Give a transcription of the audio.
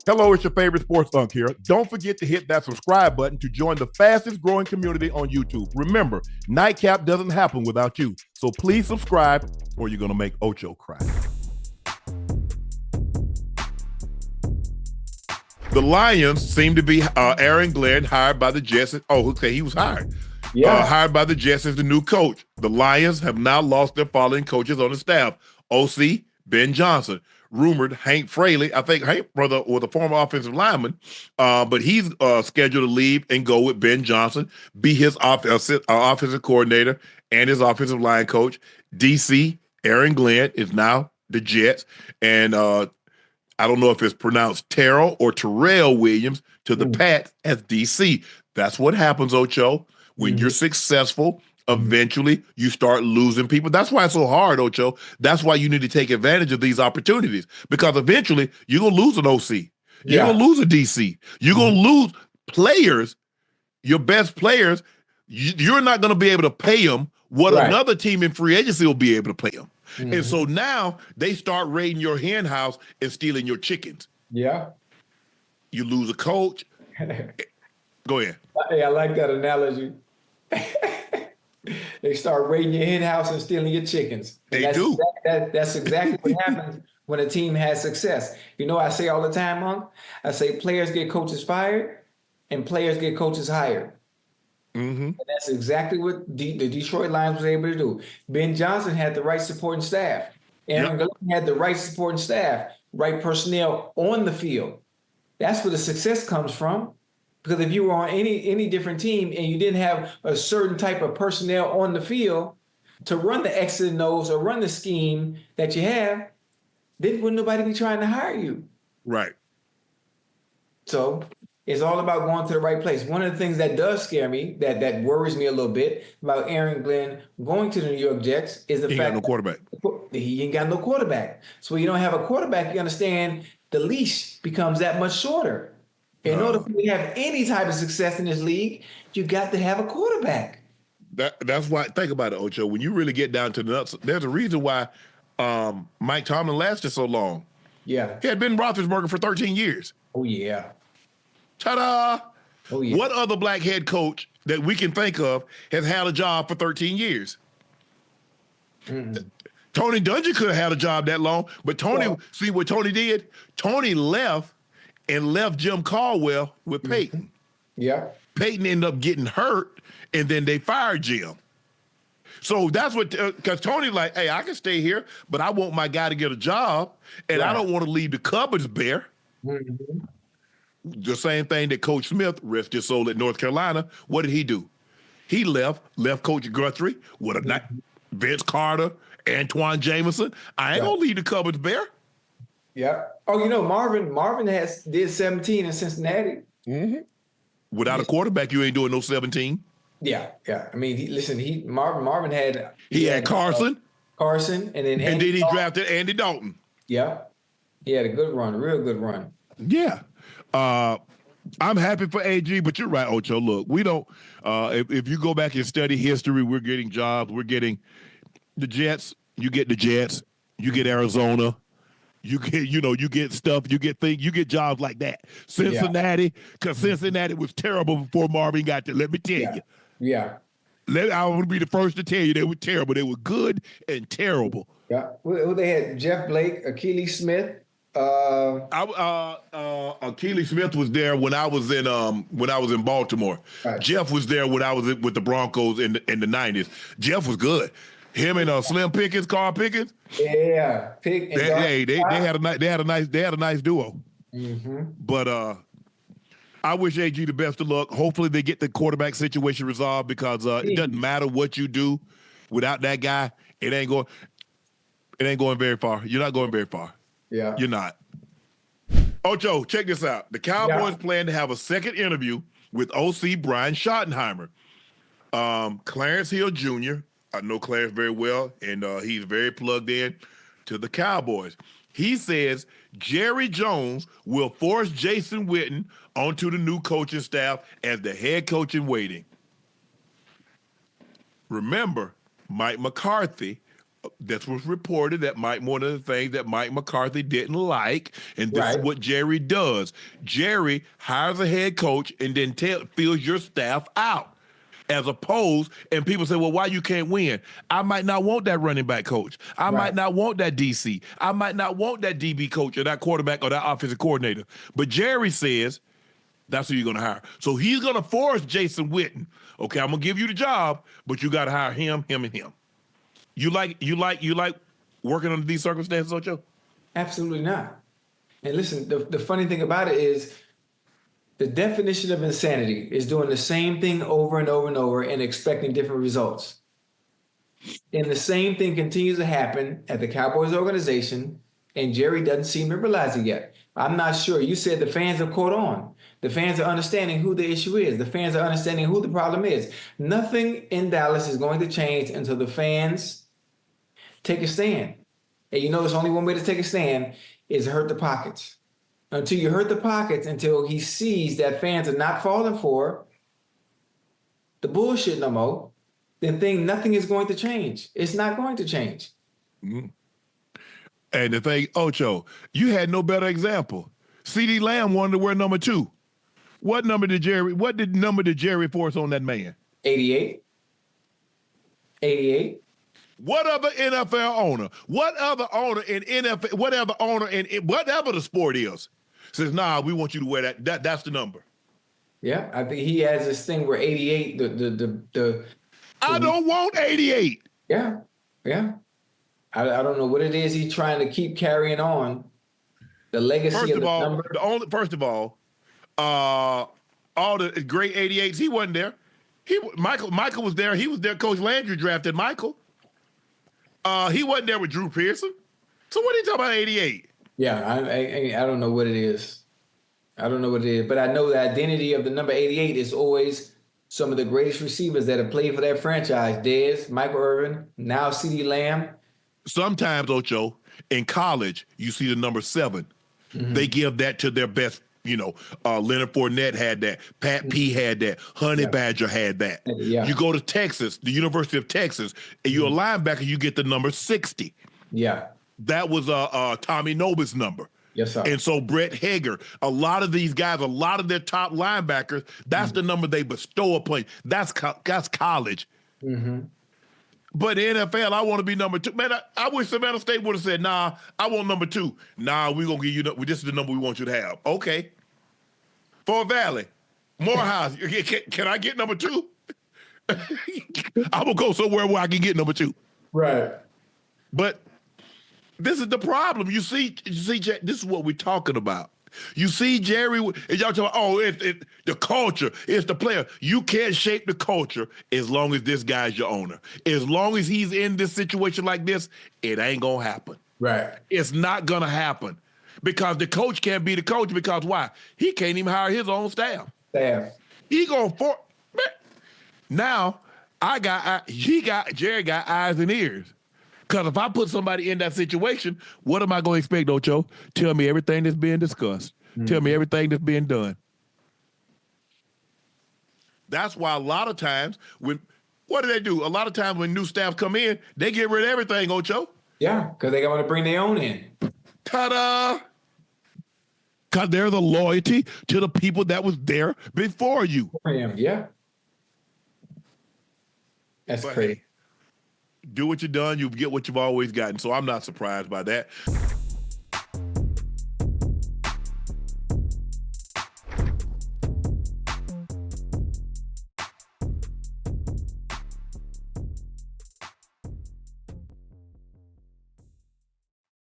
Hello, it's your favorite sports Unc here. Don't forget to hit that subscribe button to join the fastest growing community on YouTube. Remember, Nightcap doesn't happen without you. So please subscribe or you're going to make Ocho cry. The Lions seem to be Aaron Glenn hired by the Jets. Oh, okay, he was hired. Yeah. Hired by the Jets as the new coach. The Lions have now lost their following coaches on the staff. OC, Ben Johnson. Rumored Hank Fraley. I think Hank brother was a former offensive lineman, but he's scheduled to leave and go with Ben Johnson, be his offensive coordinator and his offensive line coach. DC, Aaron Glenn is now the Jets. And I don't know if it's pronounced Terrell or Terrell Williams to the Pats as DC. That's what happens, Ocho. When you're successful, eventually you start losing people. That's why it's so hard, Ocho. That's why you need to take advantage of these opportunities, because eventually you're going to lose an OC. You're going to lose a DC. You're going to lose players, your best players. You're not going to be able to pay them what another team in free agency will be able to pay them. And so now they start raiding your hen house and stealing your chickens. Yeah. You lose a coach. Go ahead. Hey, I like that analogy. They start raiding your hen house and stealing your chickens. And that's exactly what happens when a team has success. You know, I say all the time, Monk, I say players get coaches fired and players get coaches hired. And that's exactly what the Detroit Lions was able to do. Ben Johnson had the right supporting staff. Aaron Glenn had the right supporting staff, right personnel on the field. That's where the success comes from. Because if you were on any different team and you didn't have a certain type of personnel on the field to run the X and O's or run the scheme that you have, then wouldn't nobody be trying to hire you. Right. So it's all about going to the right place. One of the things that does scare me, that worries me a little bit about Aaron Glenn going to the New York Jets is the fact no quarterback. He ain't got no quarterback. So when you don't have a quarterback, you understand the leash becomes that much shorter. In order for you to have any type of success in this league, you got to have a quarterback. That's why, think about it, Ocho. When you really get down to the nuts, there's a reason why Mike Tomlin lasted so long. Yeah. He had been Roethlisberger for 13 years. Oh, yeah. Ta-da! Oh, yeah. What other black head coach that we can think of has had a job for 13 years? Tony Dungy could have had a job that long, but Tony, see what Tony did? Tony left and left Jim Caldwell with Peyton. Yeah. Peyton ended up getting hurt, and then they fired Jim. So that's what, because Tony's like, hey, I can stay here, but I want my guy to get a job, and I don't want to leave the cupboards bare. The same thing that Coach Smith, rest his soul, at North Carolina, what did he do? He left Coach Guthrie with a Vince Carter, Antoine Jameson. I ain't going to leave the cupboards bare. Yeah. Oh, you know, Marvin did 17 in Cincinnati. Without a quarterback, you ain't doing no 17. Yeah. I mean, Marvin had Carson. And then he drafted Andy Dalton. Yeah. He had a good run, a real good run. Yeah. I'm happy for AG, but you're right, Ocho. Look, we don't if you go back and study history, we're getting jobs. We're getting the Jets. You get the Jets. You get Arizona. You get stuff, you get jobs like that. Cincinnati, because Cincinnati was terrible before Marvin got there. Let me tell you. Yeah. I want to be the first to tell you they were terrible. They were good and terrible. Yeah. Who they had? Jeff Blake, Achilles Smith. Achilles Smith was there when I was in Baltimore. Right. Jeff was there when I was with the Broncos in the 90s. Jeff was good. Him and Slim Pickens, Carl Pickens. Yeah, they had a nice duo. But I wish AG the best of luck. Hopefully they get the quarterback situation resolved, because it doesn't matter what you do without that guy. It ain't going very far. You're not going very far. Yeah, you're not. Ocho, check this out. The Cowboys plan to have a second interview with OC Brian Schottenheimer. Clarence Hill Jr. I know Clarence very well, and he's very plugged in to the Cowboys. He says Jerry Jones will force Jason Witten onto the new coaching staff as the head coach in waiting. Remember, Mike McCarthy This was reported that one of the things that Mike McCarthy didn't like, and this is Right. what Jerry does. Jerry hires a head coach and then fills your staff out. As opposed, and people say, well, why you can't win? I might not want that running back coach. I might not want that DC. I might not want that DB coach or that quarterback or that offensive coordinator. But Jerry says, that's who you're going to hire. So he's going to force Jason Witten. Okay, I'm going to give you the job, but you got to hire him, him, and him. You like working under these circumstances, Ocho? Absolutely not. And listen, the funny thing about it is the definition of insanity is doing the same thing over and over and over and expecting different results. And the same thing continues to happen at the Cowboys organization, and Jerry doesn't seem to realize it yet. I'm not sure. You said the fans have caught on. The fans are understanding who the issue is. The fans are understanding who the problem is. Nothing in Dallas is going to change until the fans take a stand. And you know there's only one way to take a stand is hurt the pockets. Until you hurt the pockets, until he sees that fans are not falling for the bullshit no more, then nothing is going to change. It's not going to change. Mm-hmm. And the thing, Ocho, you had no better example. CeeDee Lamb wanted to wear number 2. What number did Jerry force on that man? 88. 88. What other NFL owner, whatever the sport is, says, nah, we want you to wear that. That's the number. Yeah, I think he has this thing where 88, I don't want 88. Yeah. I don't know what it is he's trying to keep carrying on. The legacy of the number. First of all, all the great 88s, he wasn't there. Michael was there. He was there. Coach Landry drafted Michael. He wasn't there with Drew Pearson. So what are you talking about 88? Yeah, I don't know what it is. But I know the identity of the number 88 is always some of the greatest receivers that have played for that franchise. Dez, Michael Irvin, now CeeDee Lamb. Sometimes, Ocho, in college, you see the number 7. Mm-hmm. They give that to their best. Leonard Fournette had that. Pat P had that. Honey Badger had that. Yeah. You go to Texas, the University of Texas, and you're a linebacker, you get the number 60. Yeah. That was Tommy Noba's number. Yes, sir. And so Brett Hager, a lot of these guys, a lot of their top linebackers, that's the number they bestow upon you. That's college. Mm-hmm. But in NFL, I want to be number 2. Man, I wish Savannah State would have said, nah, I want number 2. Nah, we're going to give you, this is the number we want you to have. Okay. Fort Valley, Morehouse, can I get number 2? I'm going to go somewhere where I can get number 2. Right. But this is the problem. You see, this is what we're talking about. You see Jerry, and y'all talking about, it's the culture, it's the player. You can't shape the culture as long as this guy's your owner. As long as he's in this situation like this, it ain't going to happen. Right. It's not going to happen because the coach can't be the coach because why? He can't even hire his own staff. He going for now. Jerry got eyes and ears. Because if I put somebody in that situation, what am I going to expect, Ocho? Tell me everything that's being discussed. Mm-hmm. Tell me everything that's being done. That's why a lot of times what do? A lot of times when new staff come in, they get rid of everything, Ocho. Yeah, because they want to bring their own in. Ta-da! Because there's a loyalty to the people that was there before you. Yeah. That's crazy. Do what you've done, you get what you've always gotten. So I'm not surprised by that.